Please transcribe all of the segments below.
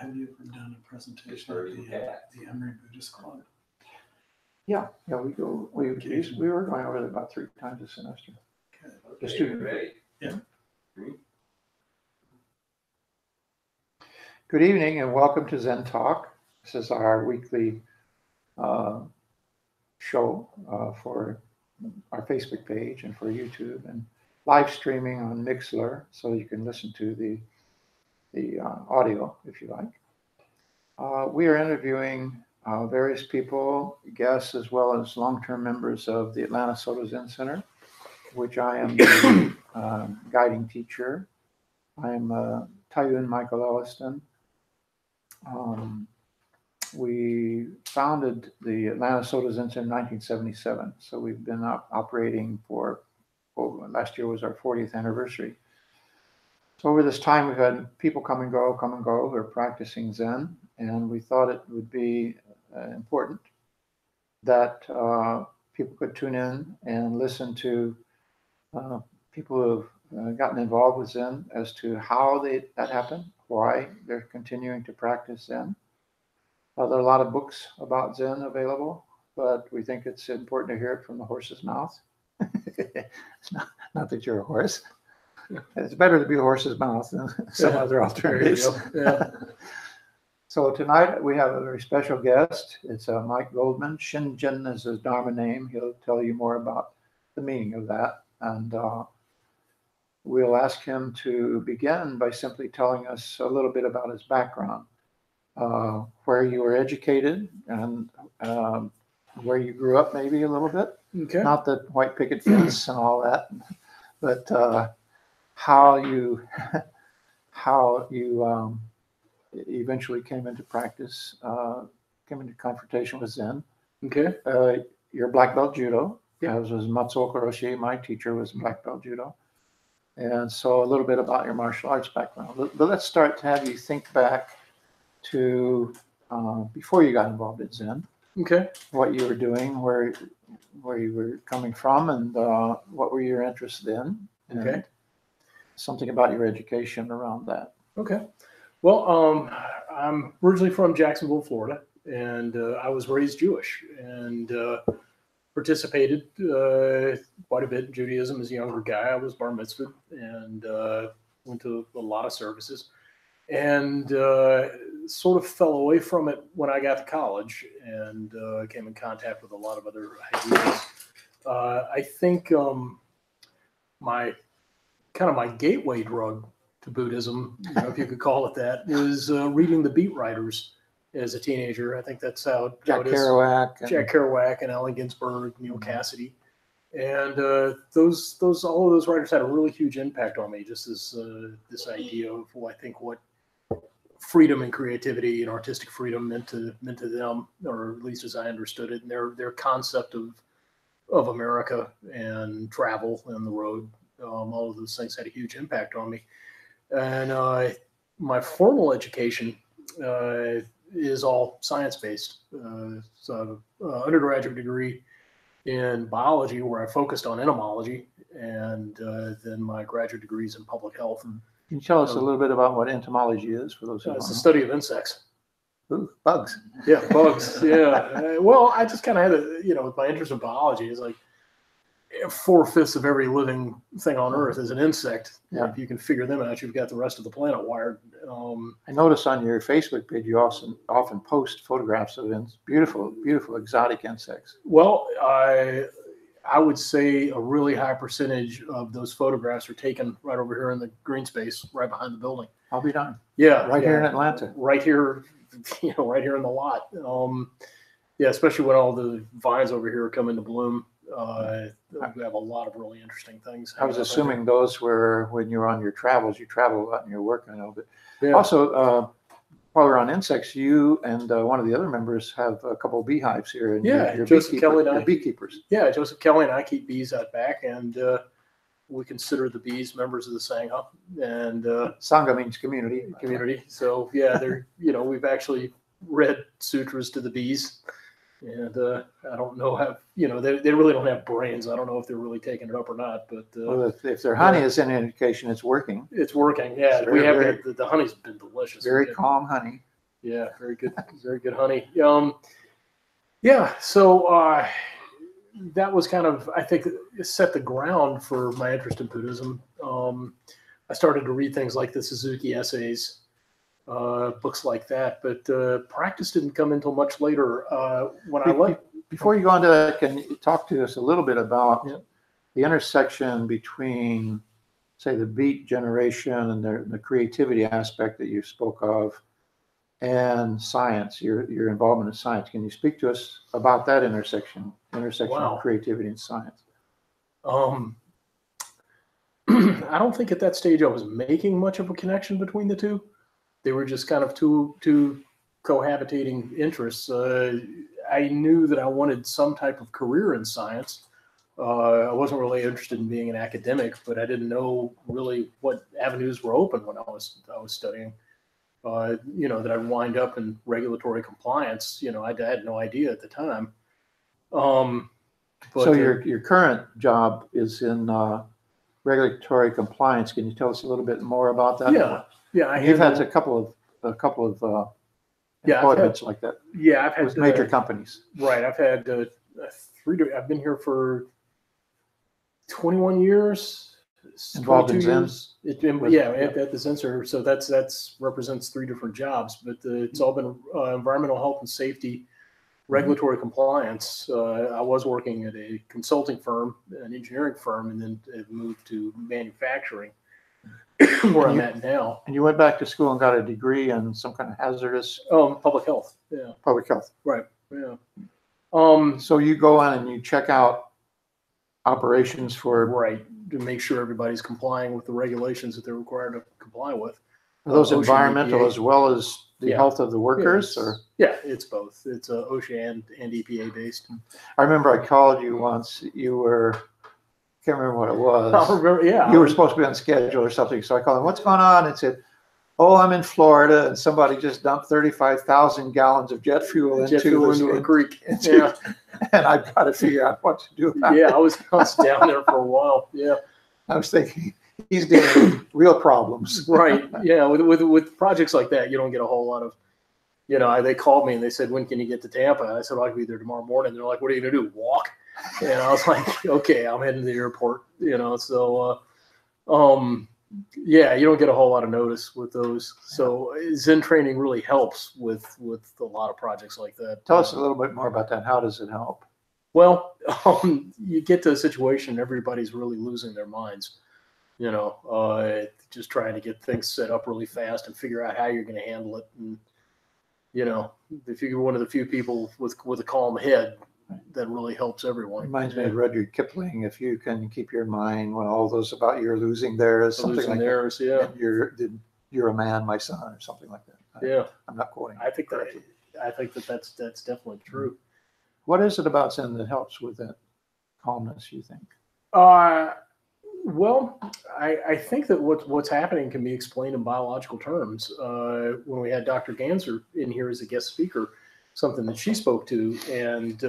Have you ever done a presentation at the Emory Buddhist Club? Yeah, we go. We were going over there about 3 times a semester. Okay. The student. Ready? Yeah. Good evening and welcome to ZENtalk. This is our weekly show for our Facebook page and for YouTube, and live streaming on Mixlr, so you can listen to the audio if you like. We are interviewing various people, guests, as well as long-term members of the Atlanta Soto Zen Center, which I am the guiding teacher. I am Tayun Michael Elliston. We founded the Atlanta Soto Zen Center in 1977, so we've been operating for, last year was our 40th anniversary. So over this time, we've had people come and go who are practicing Zen, and we thought it would be important that people could tune in and listen to people who have gotten involved with Zen as to how that happened, why they're continuing to practice Zen. There are a lot of books about Zen available, but we think it's important to hear it from the horse's mouth. It's not that you're a horse. It's better to be a horse's mouth than some other alternatives. Yeah. So tonight we have a very special guest. It's Mike Goldman. Shinjin is his Dharma name. He'll tell you more about the meaning of that. And we'll ask him to begin by simply telling us a little bit about his background, where you were educated, and where you grew up maybe a little bit. Okay. Not the white picket fence and all that, but how you eventually came into practice, came into confrontation with Zen. Okay. You're black belt judo, Yeah. as was Matsuoka Roshi, my teacher, was black belt judo. And so a little bit about your martial arts background. But let's start to have you think back to before you got involved in Zen. Okay. What you were doing, where you were coming from, and what were your interests in. And Okay. something about your education around that. Okay. Well, I'm originally from Jacksonville, Florida, and I was raised Jewish and participated quite a bit in Judaism as a younger guy. I was bar mitzvahed and went to a lot of services, and sort of fell away from it when I got to college and came in contact with a lot of other ideas. I think my gateway drug to Buddhism, if you could call it that, was reading the Beat Writers as a teenager. I think that's how Jack Kerouac and Allen Ginsberg, Neil Cassidy, and all of those writers had a really huge impact on me. Just this idea of what freedom and creativity and artistic freedom meant to them, or at least as I understood it, and their concept of America and travel and the road. All of those things had a huge impact on me. And my formal education is all science-based. So undergraduate degree in biology, where I focused on entomology, and then my graduate degrees in public health. Can you tell us a little bit about what entomology is for those who don't know? It's the study of insects. Ooh, bugs. Yeah, bugs. Yeah. Well, I just kind of had with my interest in biology, is like 4/5 of every living thing on Earth is an insect. Yeah. If you can figure them out, you've got the rest of the planet wired. I notice on your Facebook page you also often post photographs of beautiful, beautiful exotic insects. Well, I would say a really high percentage of those photographs are taken right over here in the green space, right behind the building. I'll be darned. Yeah, right here in Atlanta. Right here, right here in the lot. Especially when all the vines over here come into bloom. We have a lot of really interesting things. I was assuming those were when you were on your travels. You travel a lot in your work, I know. But yeah. Also, while we're on insects, you and one of the other members have a couple of beehives here. And you're Joseph Kelly and I, beekeepers. Yeah, Joseph Kelly and I keep bees out back, and we consider the bees members of the Sangha. And Sangha means community. Community. So yeah, they're we've actually read sutras to the bees. And I don't know how, they really don't have brains. I don't know if they're really taking it up or not. But well, if their honey is any indication, it's working. It's working. Yeah, the honey's been delicious. Very calm honey. Yeah, very good honey. Yeah, so that was kind of, I think, set the ground for my interest in Buddhism. I started to read things like the Suzuki Essays, books like that, but practice didn't come until much later. When I left. Before you go on to that, can you talk to us a little bit about Yeah. the intersection between, say, the beat generation and the creativity aspect that you spoke of, and science, your involvement in science? Can you speak to us about that intersection Wow. of creativity and science? I don't think at that stage I was making much of a connection between the two. They were just kind of two cohabitating interests. I knew that I wanted some type of career in science. I wasn't really interested in being an academic, but I didn't know really what avenues were open when I was studying. That I'd wind up in regulatory compliance. I had no idea at the time. So your current job is in regulatory compliance. Can you tell us a little bit more about that? Yeah. You've had a couple of appointments like that. Yeah, I've had with major companies. Right, I've had three. I've been here for 21 years. Involved in Zen? At the Zen. So that's represents 3 different jobs, but it's all been environmental health and safety, regulatory compliance. I was working at a consulting firm, an engineering firm, and then moved to manufacturing, where I'm at now. And you went back to school and got a degree in some kind of hazardous public health. Yeah. Public health. Right. Yeah. So you go on and you check out operations for to make sure everybody's complying with the regulations that they're required to comply with. Are those environmental as well as the health of the workers? Yeah, it's both. It's OSHA and EPA based. I remember I called you once. You were, can't remember what it was. I remember, yeah. You were supposed to be on schedule or something. So I called him, what's going on? And said, oh, I'm in Florida and somebody just dumped 35,000 gallons of jet fuel into a creek. And I've got to figure out what to do about it. I was down there for a while. Yeah. I was thinking he's dealing with real problems. Right. Yeah. With projects like that, you don't get a whole lot of, they called me and they said, when can you get to Tampa? I said, I'll be there tomorrow morning. They're like, what are you going to do? Walk? And I was like, okay, I'm heading to the airport, so, you don't get a whole lot of notice with those. So Zen training really helps with a lot of projects like that. Tell us a little bit more about that. How does it help? Well, you get to a situation, everybody's really losing their minds, just trying to get things set up really fast and figure out how you're going to handle it. And, if you're one of the few people with a calm head, that really helps everyone. Reminds me of Rudyard Kipling. If you can keep your mind when all those about you're losing theirs, something like theirs, that. You're a man, my son, or something like that. I'm not quoting. I think that's definitely true. What is it about Zen that helps with that calmness, you think? Well, I think that what's happening can be explained in biological terms. When we had Dr. Ganser in here as a guest speaker, something that she spoke to, and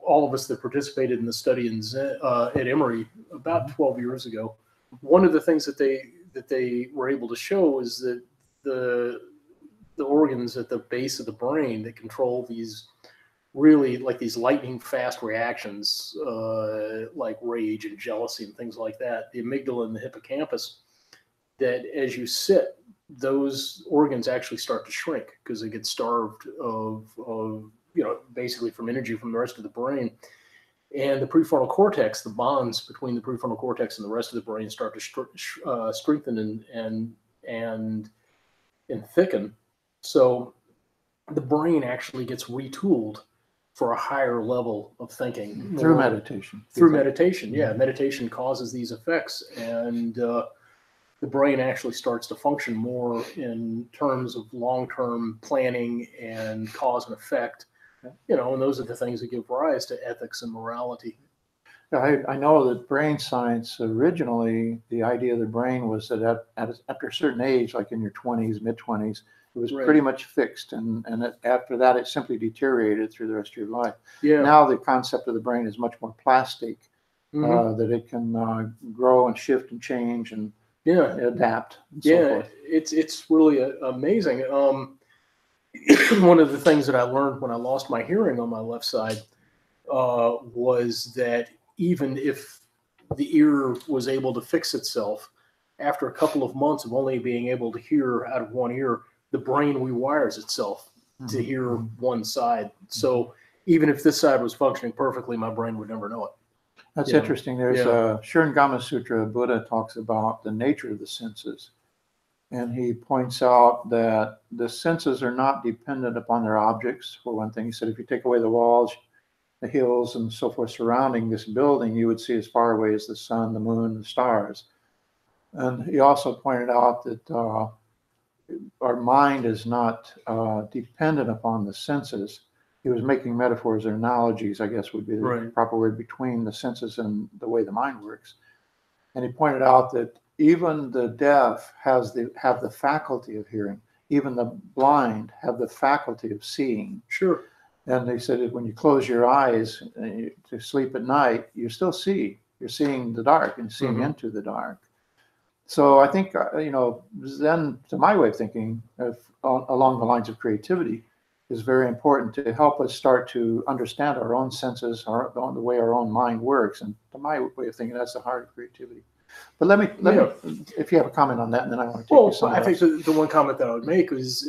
all of us that participated in the study in Zen, at Emory about 12 years ago, one of the things that they were able to show is that the organs at the base of the brain that control these really like these lightning fast reactions, like rage and jealousy and things like that, the amygdala and the hippocampus, that as you sit, those organs actually start to shrink because they get starved of basically from energy from the rest of the brain. And the prefrontal cortex, the bonds between the prefrontal cortex and the rest of the brain start to strengthen and thicken. So the brain actually gets retooled for a higher level of thinking. Through meditation. Through meditation, yeah. Meditation causes these effects, and the brain actually starts to function more in terms of long-term planning and cause and effect. And those are the things that give rise to ethics and morality. I know that brain science, originally, the idea of the brain was that after a certain age, like in your 20s, mid-20s, it was pretty much fixed. And after that, it simply deteriorated through the rest of your life. Yeah. Now the concept of the brain is much more plastic, that it can grow and shift and change and Yeah. adapt. And so Yeah. forth. It's really amazing. One of the things that I learned when I lost my hearing on my left side was that even if the ear was able to fix itself, after a couple of months of only being able to hear out of one ear, the brain rewires itself to hear one side. So even if this side was functioning perfectly, my brain would never know it. That's Yeah. interesting. There's Yeah. Shurangama Sutra, Buddha talks about the nature of the senses. And he points out that the senses are not dependent upon their objects. For one thing, he said if you take away the walls, the hills, and so forth surrounding this building, you would see as far away as the sun, the moon, the stars. And he also pointed out that our mind is not dependent upon the senses. He was making metaphors or analogies, I guess would be the proper word, between the senses and the way the mind works. And he pointed out that even the deaf have the faculty of hearing. Even the blind have the faculty of seeing. Sure. And they said that when you close your eyes to sleep at night, you still see. You're seeing the dark and seeing into the dark. So I think, Zen, to my way of thinking, along the lines of creativity, is very important to help us start to understand our own senses, the way our own mind works. And to my way of thinking, that's the heart of creativity. But let me, if you have a comment on that, and then I want to take you somewhere else. I think the one comment that I would make is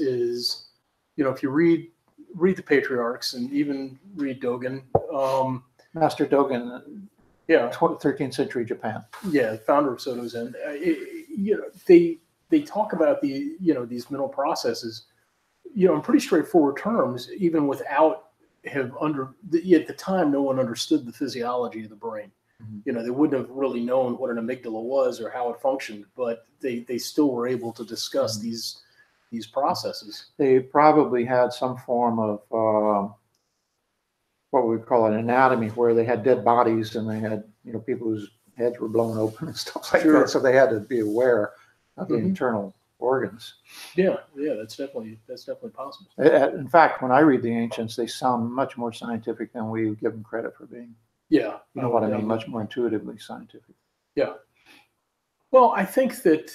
if you read the patriarchs and even read Dogen, Master Dogen, 13th century Japan. Yeah, founder of Soto Zen. They talk about these mental processes, in pretty straightforward terms, even without at the time no one understood the physiology of the brain. They wouldn't have really known what an amygdala was or how it functioned, but they still were able to discuss these processes. They probably had some form of what we call an anatomy, where they had dead bodies and they had people whose heads were blown open and stuff like that. So they had to be aware of the internal organs. Yeah, that's definitely possible. In fact, when I read the ancients, they sound much more scientific than we give them credit for being. Yeah, you know what I mean. Much more intuitively scientific. Yeah. Well, I think that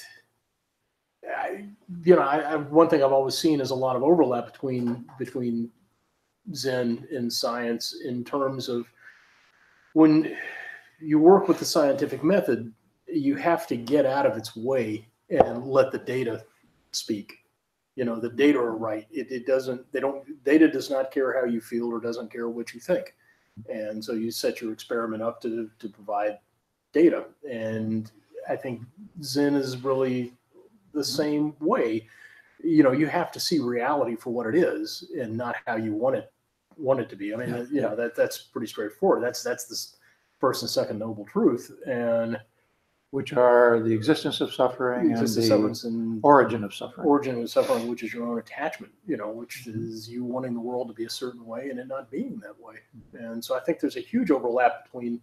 one thing I've always seen is a lot of overlap between Zen and science in terms of when you work with the scientific method, you have to get out of its way and let the data speak. The data are right. Data does not care how you feel or doesn't care what you think. And so you set your experiment up to provide data. And I think Zen is really the same way. You have to see reality for what it is and not how you want it to be. I mean, that's pretty straightforward. That's the first and second noble truth, and which are the existence of suffering and the origin of suffering. Origin of suffering, which is your own attachment, which is you wanting the world to be a certain way and it not being that way. And so I think there's a huge overlap between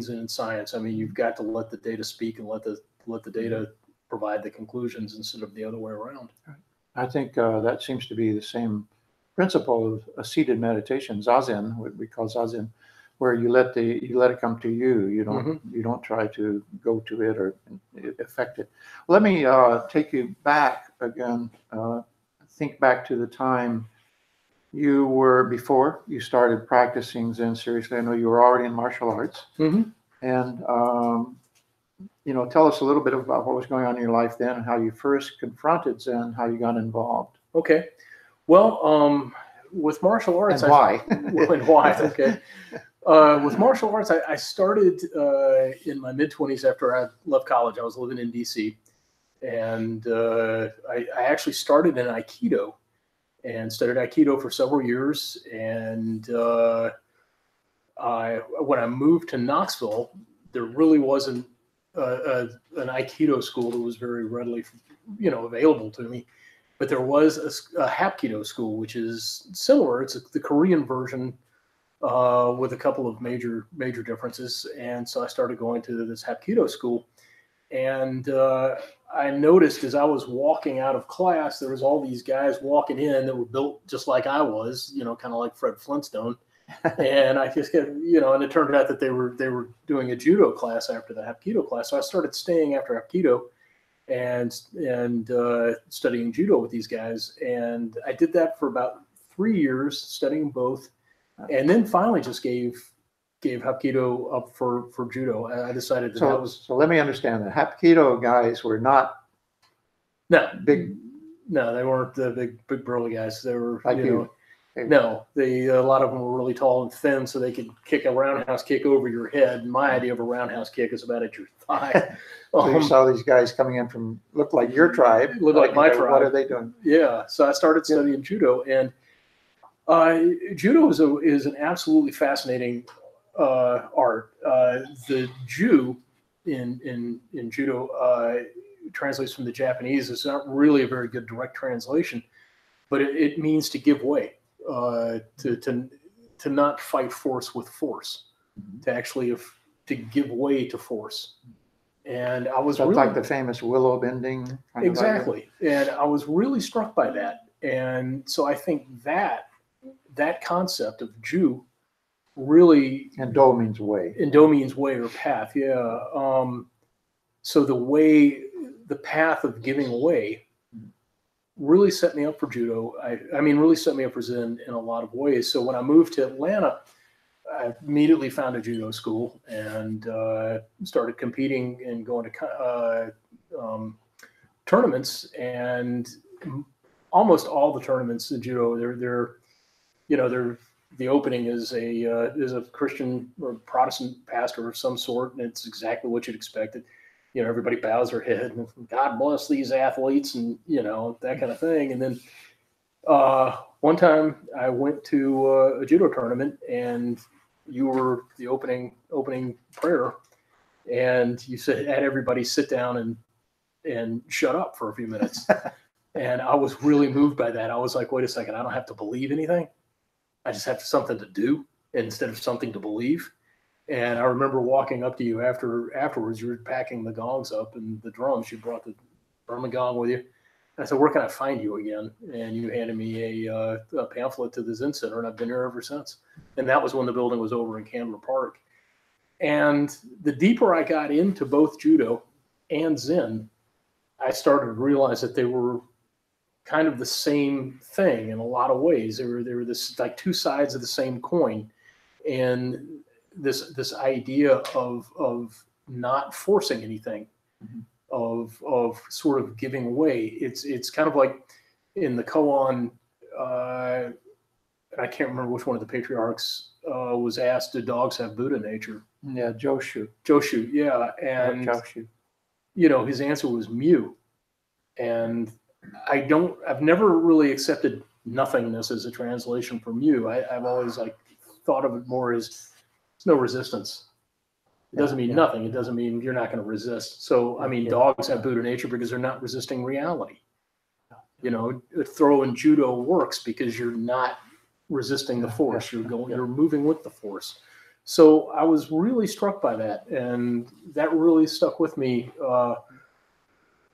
Zen and science. I mean, you've got to let the data speak and let the data provide the conclusions instead of the other way around. I think that seems to be the same principle of a seated meditation, zazen, what we call zazen, where you let it come to you. You don't try to go to it or affect it. Let me take you back again. Think back to the time you were before you started practicing Zen seriously. I know you were already in martial arts, and tell us a little bit about what was going on in your life then, and how you first confronted Zen, how you got involved. Okay. Well, with martial arts, and why? And why? Okay. With martial arts, I started in my mid-20s after I left college. I was living in D.C. and I actually started in Aikido and studied Aikido for several years. And when I moved to Knoxville, there really wasn't an Aikido school that was very readily, available to me. But there was a Hapkido school, which is similar. It's the Korean version with a couple of major differences. And so I started going to this Hapkido school. And I noticed as I was walking out of class, there was all these guys walking in that were built just like I was, kind of like Fred Flintstone. And I just kept, and it turned out that they were doing a judo class after the Hapkido class. So I started staying after Hapkido and studying judo with these guys. And I did that for about 3 years, studying both, and then finally just gave Hapkido up for judo. I decided that was. So let me understand that Hapkido guys were not big. No, they weren't the big burly guys. They were like you. No, a lot of them were really tall and thin, so they could kick a roundhouse kick over your head. And my idea of a roundhouse kick is about at your thigh. So you saw these guys coming in from, looked like your tribe. Looked like my tribe. What are they doing? Yeah, so I started studying judo, and judo is an absolutely fascinating art. The ju in judo translates from the Japanese. It's not really a very good direct translation, but it means to give way. To not fight force with force, to actually to give way to force. And I was really, like the famous willow bending. Exactly. And I was really struck by that. And so I think that concept of ju really. And do means way. And do means way or path. Yeah. So the path of giving way really set me up for judo. I mean, really set me up for Zen in a lot of ways. So when I moved to Atlanta, I immediately found a judo school and started competing and going to tournaments. And almost all the tournaments in judo, they're the opening is a Christian or Protestant pastor of some sort, and it's exactly what you'd expect. Everybody bows their head and God bless these athletes and, that kind of thing. And then one time I went to a judo tournament and you were the opening prayer, and you said, had everybody sit down and shut up for a few minutes. And I was really moved by that. I was like, wait a second, I don't have to believe anything. I just have something to do instead of something to believe. And I remember walking up to you afterwards. You were packing the gongs up and the drums. You brought the drum and gong with you. And I said, "Where can I find you again?" And you handed me a pamphlet to the Zen Center, and I've been here ever since. And that was when the building was over in Candler Park. And the deeper I got into both judo and Zen, I started to realize that they were kind of the same thing in a lot of ways. They were this like two sides of the same coin, and this idea of not forcing anything, of sort of giving way. It's kind of like in the koan. I can't remember which one of the patriarchs was asked, "Do dogs have Buddha nature?" Yeah, Joshu. Joshu, yeah, and Joshu. His answer was mu, and I've never really accepted nothingness as a translation for mu. I've always thought of it more as no resistance. It doesn't mean nothing. It doesn't mean you're not going to resist. So, I mean, dogs have Buddha nature because they're not resisting reality. Throw in judo works because you're not resisting the force. You're moving with the force. So I was really struck by that, and that really stuck with me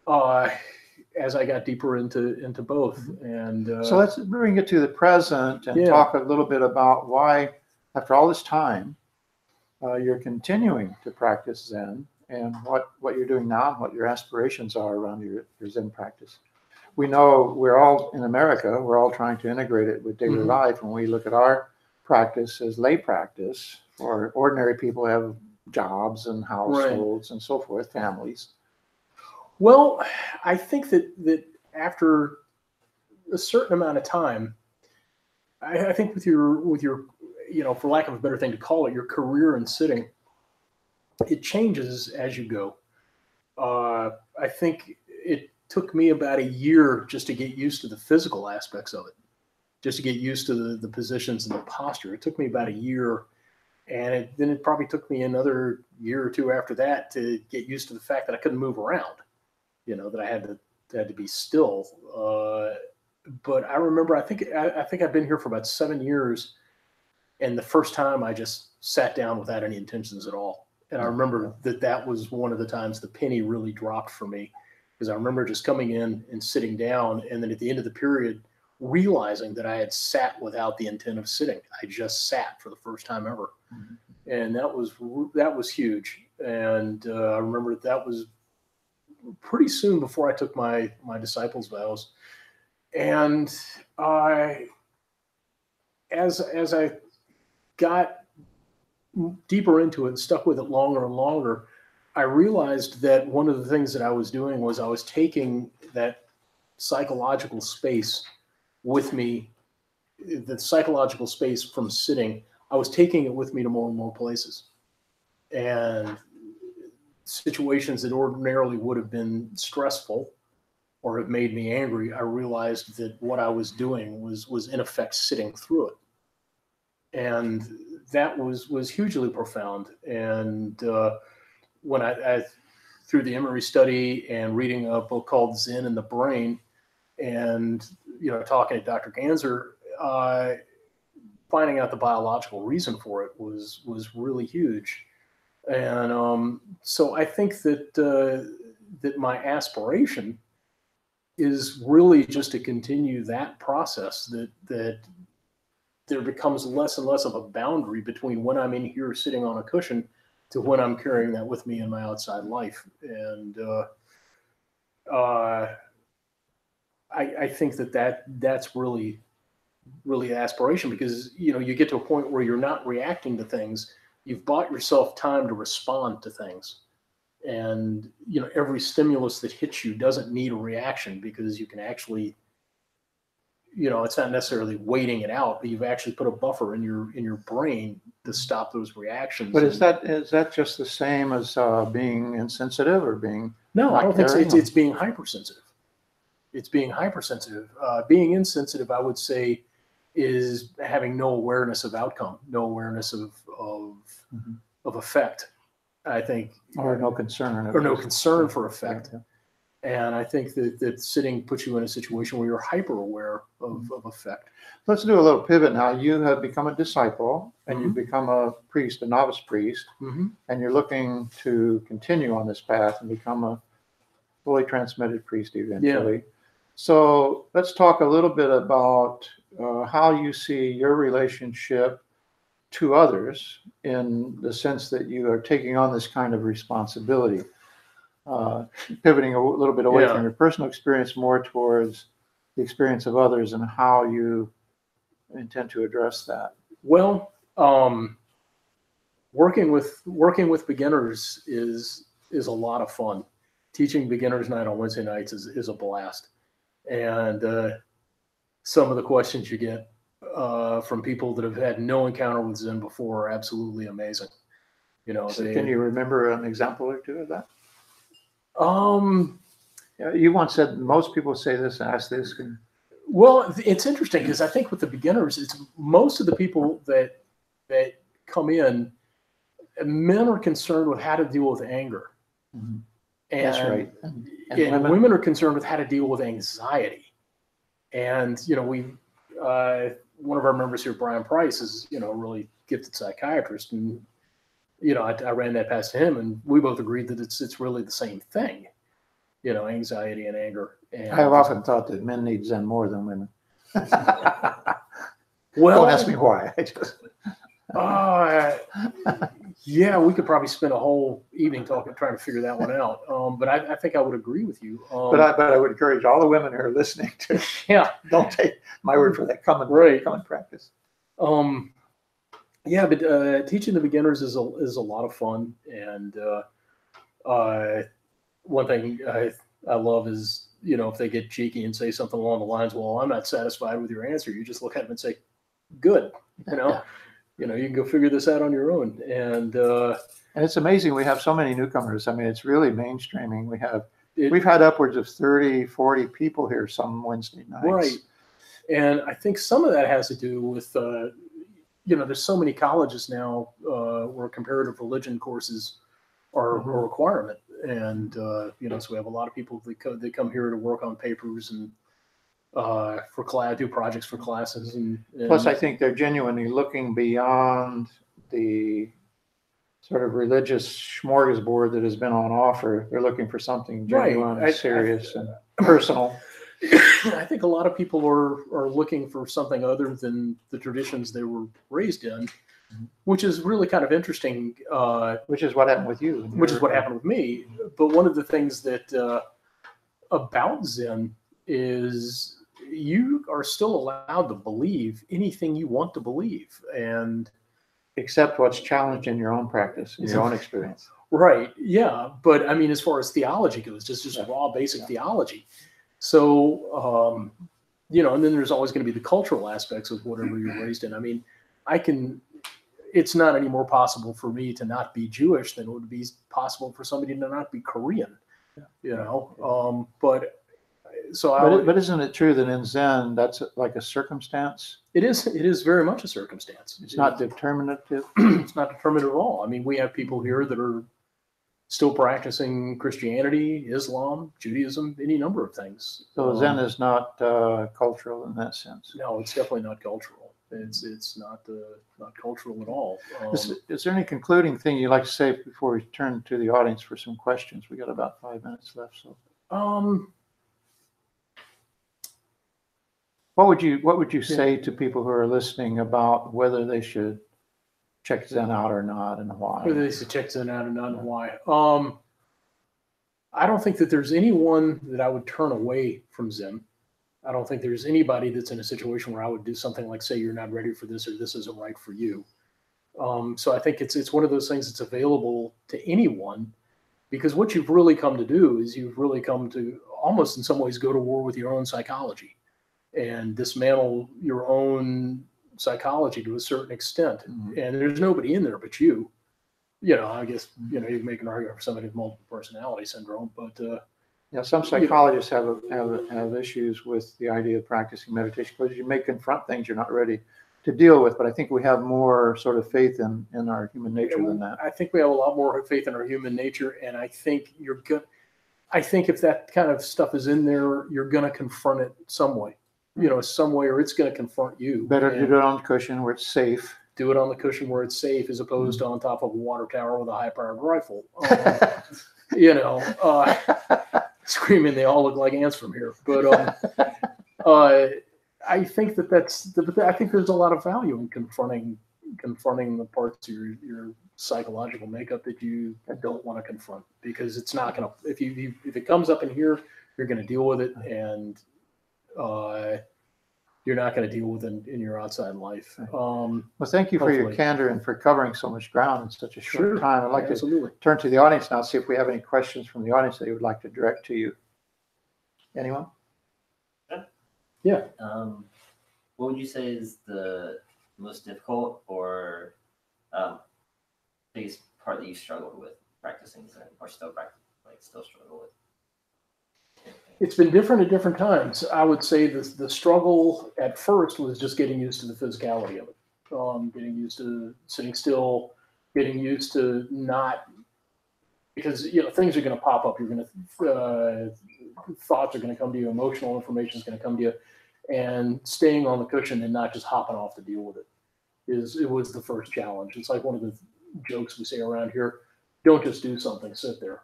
as I got deeper into both. And so let's bring it to the present and talk a little bit about why, after all this time, you're continuing to practice Zen, and what you're doing now and what your aspirations are around your Zen practice. We know we're all in America, we're all trying to integrate it with daily life, and we look at our practice as lay practice, or ordinary people have jobs and households and so forth, families. Well, I think that after a certain amount of time, I think with your for lack of a better thing to call it, your career in sitting, it changes as you go. I think it took me about a year just to get used to the physical aspects of it, just to get used to the positions and the posture. It took me about a year, and then it probably took me another year or two after that to get used to the fact that I couldn't move around, that I had to be still. But I remember, I think I've been here for about 7 years. And the first time I just sat down without any intentions at all. And I remember that was one of the times the penny really dropped for me, because I remember just coming in and sitting down. And then at the end of the period, realizing that I had sat without the intent of sitting. I just sat for the first time ever. And that was huge. And I remember that was pretty soon before I took my disciples' vows. And as I got deeper into it and stuck with it longer and longer, I realized that one of the things that I was doing was I was taking that psychological space with me, the psychological space from sitting, I was taking it with me to more and more places. And situations that ordinarily would have been stressful or have made me angry, I realized that what I was doing was in effect sitting through it. And that was hugely profound. And when I through the Emory study and reading a book called Zen and the Brain, and talking to Dr. Ganser, finding out the biological reason for it was really huge. And so I think that that my aspiration is really just to continue that process, that there becomes less and less of a boundary between when I'm in here sitting on a cushion to when I'm carrying that with me in my outside life. And I think that's really aspiration, because you get to a point where you're not reacting to things. You've bought yourself time to respond to things. And every stimulus that hits you doesn't need a reaction, because you can actually, it's not necessarily waiting it out, but you've actually put a buffer in your brain to stop those reactions. But is that just the same as being insensitive or being? No, I don't think so. It's being hypersensitive. It's being hypersensitive. Being insensitive, I would say, is having no awareness of outcome, no awareness of effect. I think, or no concern, or no concern for effect. Yeah. And I think that sitting puts you in a situation where you're hyper aware of effect. Let's do a little pivot now. You have become a disciple, and you've become a priest, a novice priest, and you're looking to continue on this path and become a fully transmitted priest eventually. Yeah. So let's talk a little bit about how you see your relationship to others, in the sense that you are taking on this kind of responsibility, pivoting a little bit away from your personal experience more towards the experience of others, and how you intend to address that. Well, working with beginners is a lot of fun. Teaching beginners night on Wednesday nights is a blast. And some of the questions you get from people that have had no encounter with Zen before are absolutely amazing. Can you remember an example or two of that? Yeah, you once said most people say this, ask this. Well, it's interesting, because I think with the beginners, it's most of the people that come in, men are concerned with how to deal with anger. Mm-hmm. That's right. And women are concerned with how to deal with anxiety. And one of our members here, Brian Price, is a really gifted psychiatrist, and I ran that past him, and we both agreed that it's really the same thing, anxiety and anger. And I have often thought that men need Zen more than women. Well, don't ask me why. I just yeah, we could probably spend a whole evening trying to figure that one out. But I think I would agree with you. But I would encourage all the women who are listening to don't take my word for that. Come and practice. Yeah, but teaching the beginners is a lot of fun. And one thing I love is, if they get cheeky and say something along the lines, "Well, I'm not satisfied with your answer," you just look at them and say, "Good." You can go figure this out on your own. And it's amazing. We have so many newcomers. I mean, it's really mainstreaming. We've had upwards of 30, 40 people here some Wednesday nights. Right. And I think some of that has to do with, there's so many colleges now where comparative religion courses are a requirement. And, so we have a lot of people that come here to work on papers and do projects for classes. And plus, I think they're genuinely looking beyond the sort of religious smorgasbord that has been on offer. They're looking for something genuine, serious, and personal. I think a lot of people are looking for something other than the traditions they were raised in, which is really kind of interesting. Which is what happened with you. Which is what happened with me. But one of the things that about Zen is you are still allowed to believe anything you want to believe, and except what's challenged in your own practice, in your own experience. Right. Yeah. But I mean, as far as theology goes, just raw basic theology. So, and then there's always going to be the cultural aspects of whatever you're raised in. I mean, it's not any more possible for me to not be Jewish than it would be possible for somebody to not be Korean, but isn't it true that in Zen, that's like a circumstance? It is very much a circumstance. It's not determinative. It's not determinative at all. I mean, we have people here that are still practicing Christianity, Islam, Judaism, any number of things. So Zen is not cultural in that sense. No, it's definitely not cultural. It's not cultural at all. Is there any concluding thing you'd like to say before we turn to the audience for some questions? We got about 5 minutes left. So, what would you say to people who are listening about whether they should check Zen out or not, and why? Whether they should check Zen out or not, and why? I don't think that there's anyone that I would turn away from Zen. I don't think there's anybody that's in a situation where I would do something like say you're not ready for this or this isn't right for you. So I think it's one of those things that's available to anyone, because what you've really come to do is you've really come to almost in some ways go to war with your own psychology and dismantle your own psychology to a certain extent. Mm-hmm. And there's nobody in there but you. I guess, you can make an argument for somebody with multiple personality syndrome, but some psychologists have issues with the idea of practicing meditation because you may confront things you're not ready to deal with. But I think we have more sort of faith in our human nature than that. I think we have a lot more faith in our human nature, and I think I think if that kind of stuff is in there, you're going to confront it some way, some way, or it's going to confront you. Better to do it on the cushion where it's safe. Do it on the cushion where it's safe, as opposed to on top of a water tower with a high-powered rifle. Screaming, they all look like ants from here. But I think I think there's a lot of value in confronting the parts of your psychological makeup that you don't want to confront, because it's not going to, if it comes up in here, you're going to deal with it, and you're not going to deal with it in your outside life. Well, thank you for your candor and for covering so much ground in such a short time. I'd like to turn to the audience now, see if we have any questions from the audience that you would like to direct to you. Anyone? Yeah. What would you say is the most difficult or biggest part that you struggled with practicing Zen, or still struggle with? It's been different at different times. I would say the struggle at first was just getting used to the physicality of it, getting used to sitting still, getting used to not, because things are going to pop up. You're going to thoughts are going to come to you, emotional information is going to come to you, and staying on the cushion and not just hopping off to deal with it was the first challenge. It's like one of the jokes we say around here: don't just do something, sit there.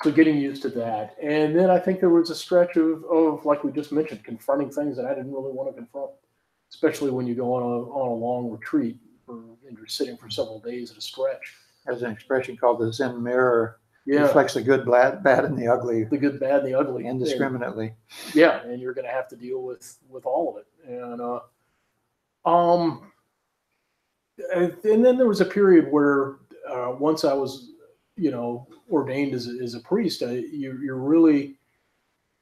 So getting used to that. And then I think there was a stretch of like we just mentioned, confronting things that I didn't really want to confront, especially when you go on a long retreat and you're sitting for several days at a stretch. There's an expression called the Zen mirror. Reflects the good, bad, and the ugly. The good, bad, and the ugly. Indiscriminately. And you're going to have to deal with all of it. And then there was a period where once I was ordained as a priest,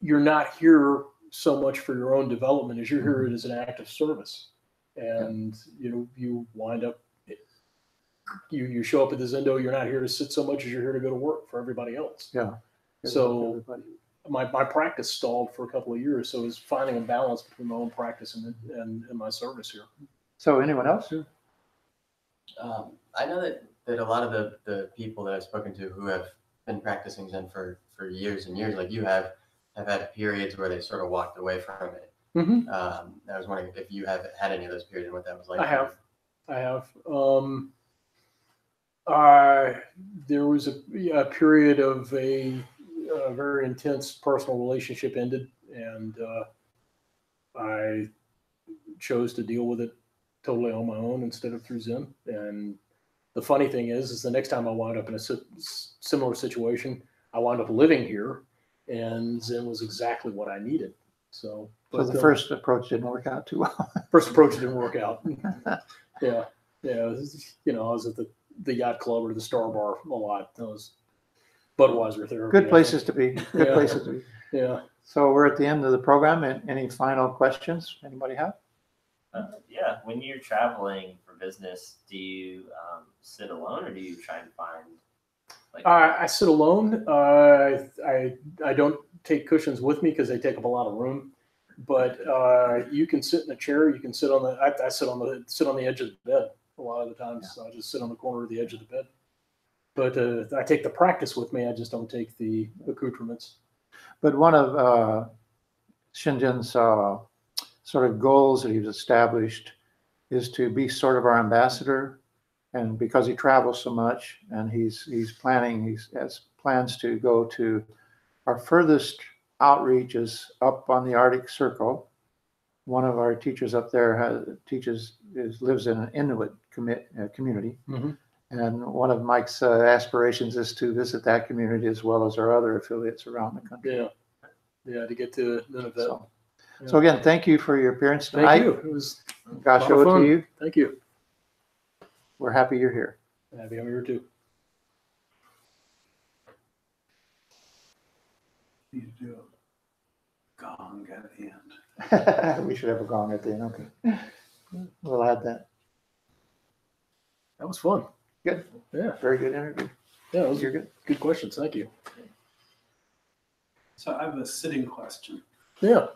you're not here so much for your own development as you're here as an act of service. And you wind up, you show up at the Zendo, you're not here to sit so much as you're here to go to work for everybody else. So my practice stalled for a couple of years, so it was finding a balance between my own practice and my service here. So anyone else? I know that a lot of the people that I've spoken to who have been practicing Zen for years and years, like you have had periods where they sort of walked away from it. Mm-hmm. I was wondering if you have had any of those periods and what that was like. I have. There was a period of a very intense personal relationship ended, and I chose to deal with it totally on my own instead of through Zen. And the funny thing is the next time I wound up in a similar situation, I wound up living here, and Zen was exactly what I needed. So the first approach didn't work out too well. First approach didn't work out. Yeah. I was at the yacht club or the Star Bar a lot. That was Budweiser therapy. Good places to be. Good places to be. Yeah. So we're at the end of the program. Any final questions anybody have? Yeah. When you're traveling for business, do you sit alone, or do you try and find? I sit alone. I don't take cushions with me because they take up a lot of room. But you can sit in a chair. You can sit on the. I sit on the edge of the bed a lot of the times. Yeah. So I just sit on the corner of the edge of the bed. But I take the practice with me. I just don't take the accoutrements. But one of Shinjin's sort of goals that he's established is to be sort of our ambassador. And because he travels so much, and he has plans to go to our furthest outreach is up on the Arctic Circle. One of our teachers up there lives in an Inuit community. Mm-hmm. And one of Mike's aspirations is to visit that community as well as our other affiliates around the country. Yeah, to get to Nunavut. So again, thank you for your appearance tonight. Thank you. It was Gosh, show it to you. Thank you. We're happy you're here. Happy I'm here too. Need to do a gong at the end. We should have a gong at the end. Okay. We'll add that. That was fun. Good. Yeah. Very good interview. Yeah, those You're are good. Good questions. Thank you. So I have a sitting question. Yeah.